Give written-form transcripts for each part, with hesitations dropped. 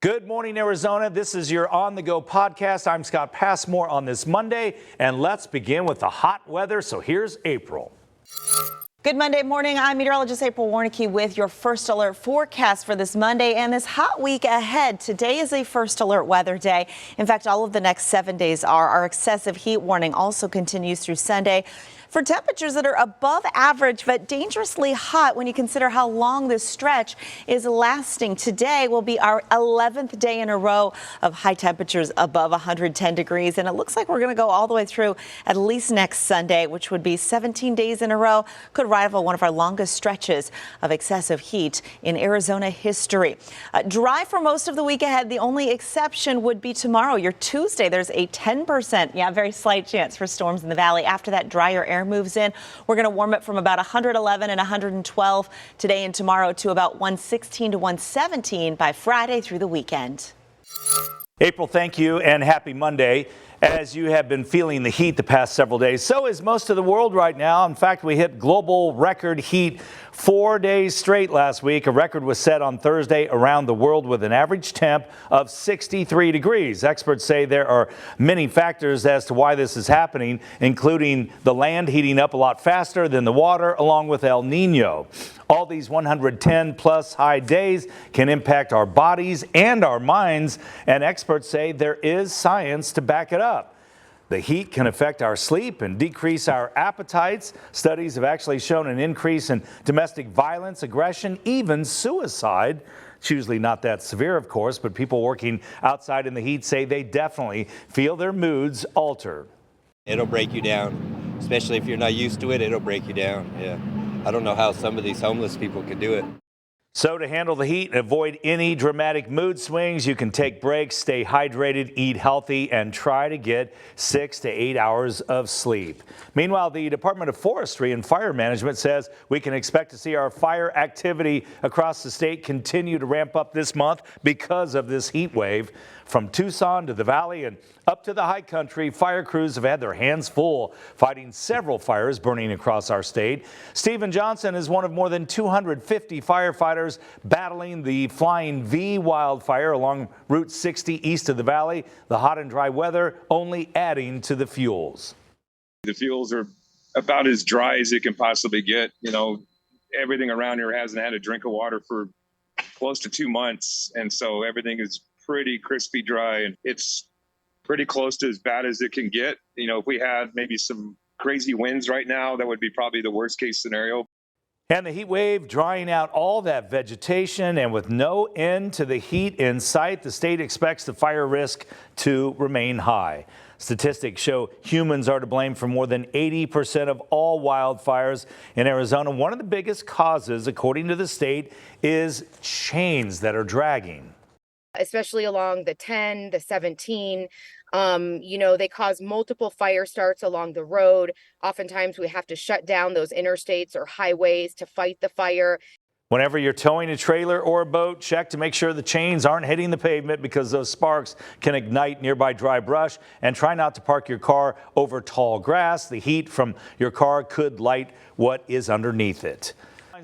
Good morning, Arizona. This is your On the Go podcast. I'm Scott Passmore on this Monday, and let's begin with the hot weather. So here's April. Good Monday morning. I'm meteorologist April Warnicki with your first alert forecast for this Monday and this hot week ahead. Today is a first alert weather day. In fact, all of the next 7 days are. Our excessive heat warning also continues through Sunday for temperatures that are above average but dangerously hot when you consider how long this stretch is lasting. Today will be our 11th day in a row of high temperatures above 110 degrees, and it looks like we're going to go all the way through at least next Sunday, which would be 17 days in a row. Could rival one of our longest stretches of excessive heat in Arizona history. Dry for most of the week ahead. The only exception would be tomorrow, your Tuesday. There's a 10%, very slight chance for storms in the valley. After that, drier air moves in. We're going to warm it from about 111 and 112 today and tomorrow to about 116 to 117 by Friday through the weekend. April, thank you and happy Monday. As you have been feeling the heat the past several days, so is most of the world right now. In fact, we hit global record heat 4 days straight last week. A record was set on Thursday around the world with an average temp of 63 degrees. Experts say there are many factors as to why this is happening, including the land heating up a lot faster than the water, along with El Nino. All these 110 plus high days can impact our bodies and our minds, and experts say there is science to back it up. The heat can affect our sleep and decrease our appetites. Studies have actually shown an increase in domestic violence, aggression, even suicide. It's usually not that severe, of course, but people working outside in the heat say they definitely feel their moods alter. It'll break you down, especially if you're not used to it. It'll break you down. Yeah. I don't know how some of these homeless people can do it. So to handle the heat and avoid any dramatic mood swings, you can take breaks, stay hydrated, eat healthy, and try to get 6 to 8 hours of sleep. Meanwhile, the Department of Forestry and Fire Management says we can expect to see our fire activity across the state continue to ramp up this month because of this heat wave. From Tucson to the valley and up to the high country, fire crews have had their hands full fighting several fires burning across our state. Stephen Johnson is one of more than 250 firefighters battling the Flying V wildfire along Route 60 east of the valley. The hot and dry weather only adding to the fuels. The fuels are about as dry as it can possibly get. You know, everything around here hasn't had a drink of water for close to 2 months. And so everything is pretty crispy dry, and it's pretty close to as bad as it can get. You know, if we had maybe some crazy winds right now, that would be probably the worst case scenario. And the heat wave drying out all that vegetation, and with no end to the heat in sight, the state expects the fire risk to remain high. Statistics show humans are to blame for more than 80% of all wildfires in Arizona. One of the biggest causes, according to the state, is chains that are dragging. Especially along the 10, the 17, they cause multiple fire starts along the road. Oftentimes we have to shut down those interstates or highways to fight the fire. Whenever you're towing a trailer or a boat, check to make sure the chains aren't hitting the pavement because those sparks can ignite nearby dry brush, and try not to park your car over tall grass. The heat from your car could light what is underneath it.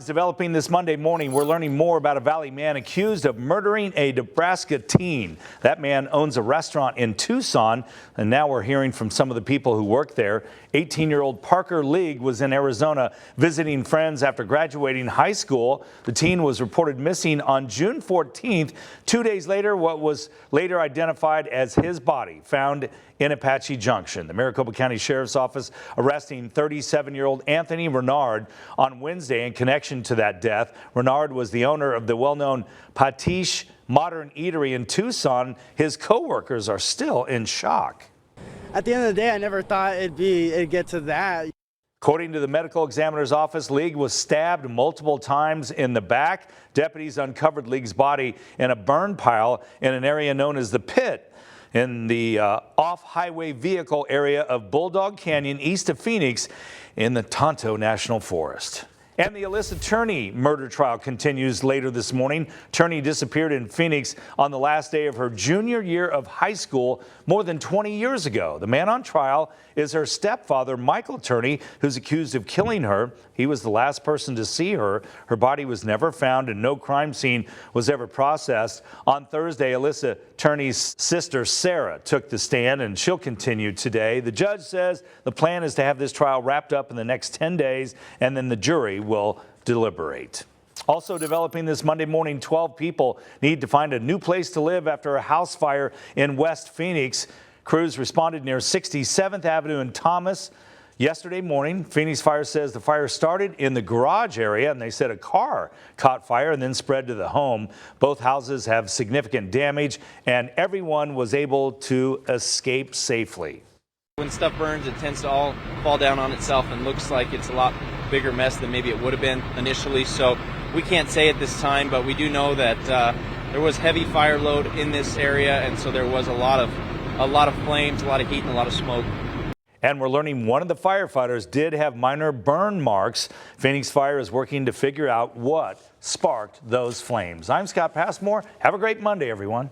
Developing this Monday morning, we're learning more about a Valley man accused of murdering a Nebraska teen. That man owns a restaurant in Tucson, and now we're hearing from some of the people who work there. 18-year-old Parker League was in Arizona visiting friends after graduating high school. The teen was reported missing on June 14th. 2 days later, what was later identified as his body found in Apache Junction. The Maricopa County Sheriff's Office arresting 37-year-old Anthony Renard on Wednesday in connection to that death. Renard was the owner of the well-known Patish Modern Eatery in Tucson. His co-workers are still in shock. At the end of the day, I never thought it'd get to that. According to the medical examiner's office, League was stabbed multiple times in the back. Deputies uncovered League's body in a burn pile in an area known as the Pit in the off-highway vehicle area of Bulldog Canyon east of Phoenix in the Tonto National Forest. And the Alyssa Turney murder trial continues later this morning. Turney disappeared in Phoenix on the last day of her junior year of high school more than 20 years ago. The man on trial is her stepfather, Michael Turney, who's accused of killing her. He was the last person to see her. Her body was never found and no crime scene was ever processed. On Thursday, Alyssa Turney's sister, Sarah, took the stand and she'll continue today. The judge says the plan is to have this trial wrapped up in the next 10 days and then the jury will deliberate. Also developing this Monday morning, 12 people need to find a new place to live after a house fire in West Phoenix. Crews responded near 67th Avenue and Thomas yesterday morning. Phoenix Fire says the fire started in the garage area and they said a car caught fire and then spread to the home. Both houses have significant damage and everyone was able to escape safely. When stuff burns, it tends to all fall down on itself and looks like it's a lot bigger mess than maybe it would have been initially. So we can't say at this time, but we do know that there was heavy fire load in this area, and so there was a lot of flames, a lot of heat, and a lot of smoke. And we're learning one of the firefighters did have minor burn marks. Phoenix Fire is working to figure out what sparked those flames. I'm Scott Passmore. Have a great Monday, everyone.